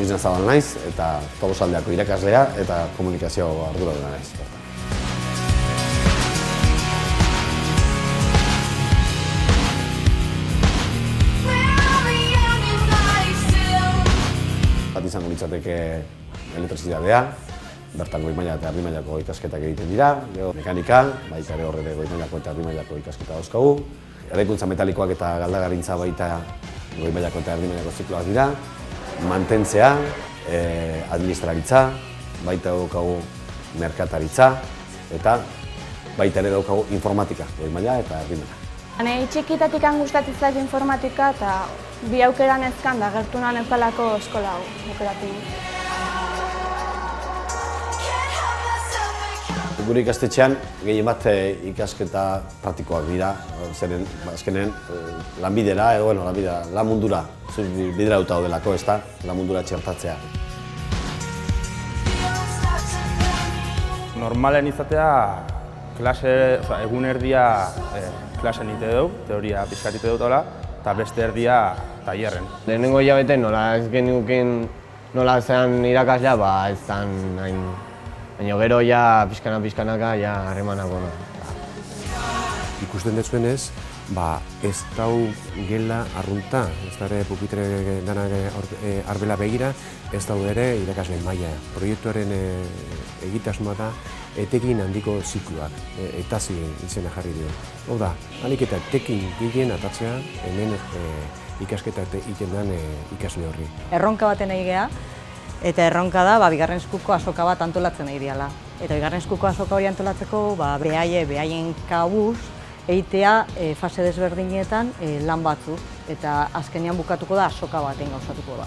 Luis Nazabal naiz, eta Tolosaldeako irakaslea eta komunikazio arduraduna naiz. Bat izango litzateke elektrizitatea, bertan goi maila eta erdi mailako ikasketak egiten dira, mekanika, baita ere horre goi mailako eta erdi mailako ikasketa dauzkagu. Eraikuntza metalikoak eta galdagarintza baita goi mailako eta erdi mailako zikloak dira, mantentzea, administraritza, baita daukagu merkataritza, eta baita ere daukagu informatika, goi maila eta erdi maila. Nei txikitatik gustatzen zait informatika eta bi aukeran ezkan da gertu nan eupalako eskola hau aukeratu. Gure ikastetxean gehien bat ikasketa praktikoak dira, zeren azkenen lanbidera edo lan mundura bideratuta daudelako, ez da, lan mundura txertatzea. Normalen izatea, egun erdia klasen ite dugu, teoria pixkat ite dut eta beste erdia tailerren. Lehenengo hilabete nola ez genuken nola zean irakaslea, ez zen hain. Baina gero ja pixkanaka harremanak ona. Ikusten dezuenez, ez dau gela arrunta, ez da ere pupitre danak arbela begira, ez dau ere irakasleen maila. Proiektuaren egitasmoa da etekin handiko zikloak, etazi izena jarri dio. Hau da, alik eta etekin gehien atatzea, hemen ikasketa egiten den ikasle horri. Erronka baten nahi geha, eta erronka da bigarren eskuko azoka bat antolatzen nahi diala. Eta bigarren eskuko azoka hori antolatzeko behaien kabuz egitea fase desberdinetan lan batzuk. Eta azkenean bukatuko da azoka baten gauzatuko da.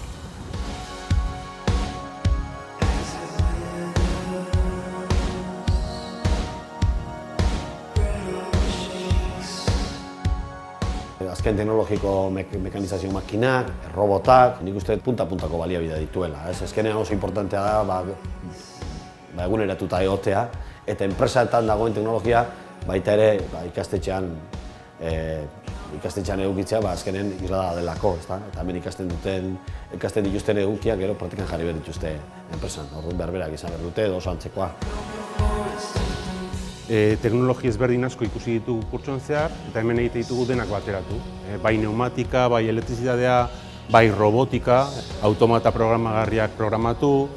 Azken teknologiko mekanizazio makinak, robotak, nik uste punta-puntako baliabidea dituela. Azkenean oso importantea da eguneratuta egotea, eta enpresaetan dagoen teknologia baita ere ikastetxean edukitzea azkenen irrada delako, eta hemen ikasten dituzten edukiak gero praktikan jarri behar dituzte enpresan. Orduan berberak izan behar dute edo oso antzekoa. Teknologia ezberdin asko ikusi ditugu kurtsoan zehar, eta hemen egite ditugu denak bateratu. Bai pneumatika, bai elektrizitatea, bai robotika, automata programagarriak programatu,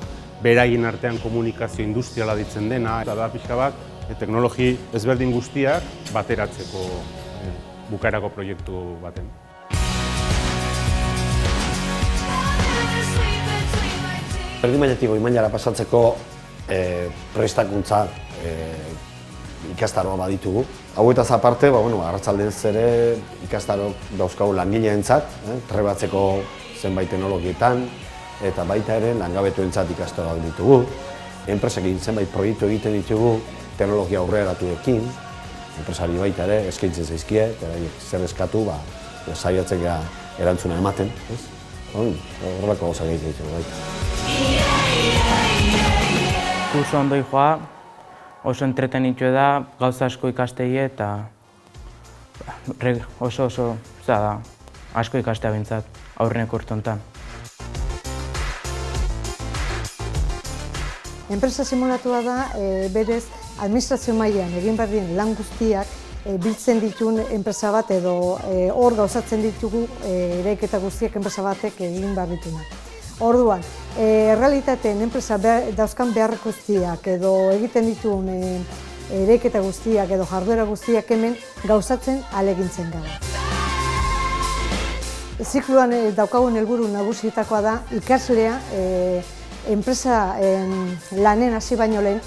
beraien artean komunikazio industriala ditzen dena, eta da pixka bat, teknologi ezberdin guztiak bateratzeko bukaerako proiektu baten. Erdi mailatik goi mailara pasatzeko prestakuntza ikastaroa baditugu. Hauetaz aparte, arratsaldez ere ikastarok dauzkagu langileentzat, trebatzeko zenbait teknologietan, eta baita ere langabetuentzat ikastaroak ditugu. Enpresekin zenbait proiektu egiten ditugu teknologia aurreratuekin, enpresari baita ere eskaintzen zaizkie, eta zer eskatu, saiatzen gara erantzuna ematen. Horrelako gauza egiten ditugu baita. Kurso ondoi joa, oso entretenitu da, gauza asko ikastegi eta oso asko ikastea bintzat aurreneko urte honetan. Enpresa simulatua da, berez, administrazio mailan egin behar diren lan guztiak biltzen dituen enpresa bat edo hor gauzatzen ditugu eraiketa guztiak enpresa batek egin behar dituenak. Orduan, errealitateen enpresa dauzkan behar guztiak edo egiten dituen eraiketa guztiak edo jarduera guztiak hemen gauzatzen ahalegintzen gara. Zikloan daukagun helburu nagusietakoa da ikaslea enpresa lanen hasi baino lehen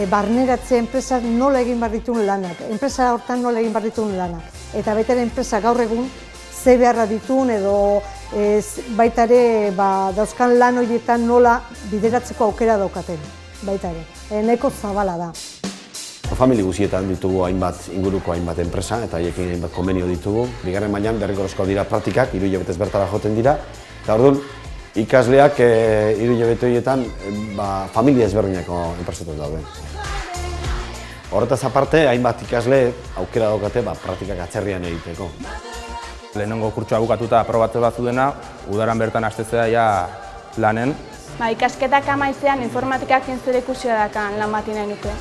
barneratze enpresak nola egin behar dituen lanak, enpresa hortan nola egin behar dituen lanak. Eta baita ere enpresa gaur egun ze beharra dituen edo baita ere dauzkan lan horietan nola bideratzeko aukera daukaten, baita ere. Nahiko zabala da. Famili guztietan ditugu inguruko hainbat enpresa eta haiekin hainbat konbenio ditugu. Bigarren mailan derrigorrezkoak dira praktikak, 3 hilabetez bertara joaten dira. Eta orduan, ikasleak 3 hilabete horietan familia ezberdineko enpresetan daude. Horretaz aparte, hainbat ikasle aukera daukate praktikak atzerrian egiteko. Lehenengo kurtsoa bukatuta aprobatze bat zudena, udaran bertan hastezea lanen. Ikasketak amaitzean informatikakin zer ikusia dakan lan bati nahi nuke.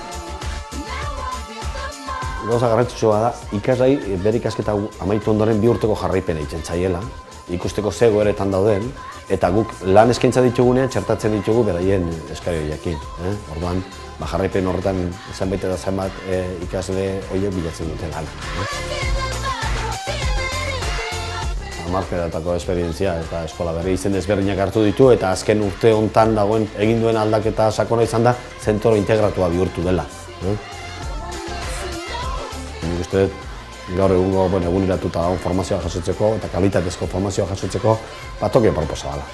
Gauza garrantzitsua da, ikaslai bere ikasketa amaitu ondoren 2 urteko jarraipena egiten zaiela, ikusteko ze egoeretan dauden, eta guk lan eskaintza ditugunean txertatzen ditugu beraien eskari horiekin. Orduan, jarraipen horretan zenbait eta zenbat ikasle horiek bilatzen dute lan. Hamarkadatako esperientzia eta eskola berri izen desberdinak hartu ditu eta azken urte hontan dagoen egin duen aldaketa sakona izan da zentro integratua bihurtu dela. Nik uste dut gaur egungo eguneratuta dagoen formazioa jasotzeko eta kalitatezko formazioa jasotzeko toki aproposa dela.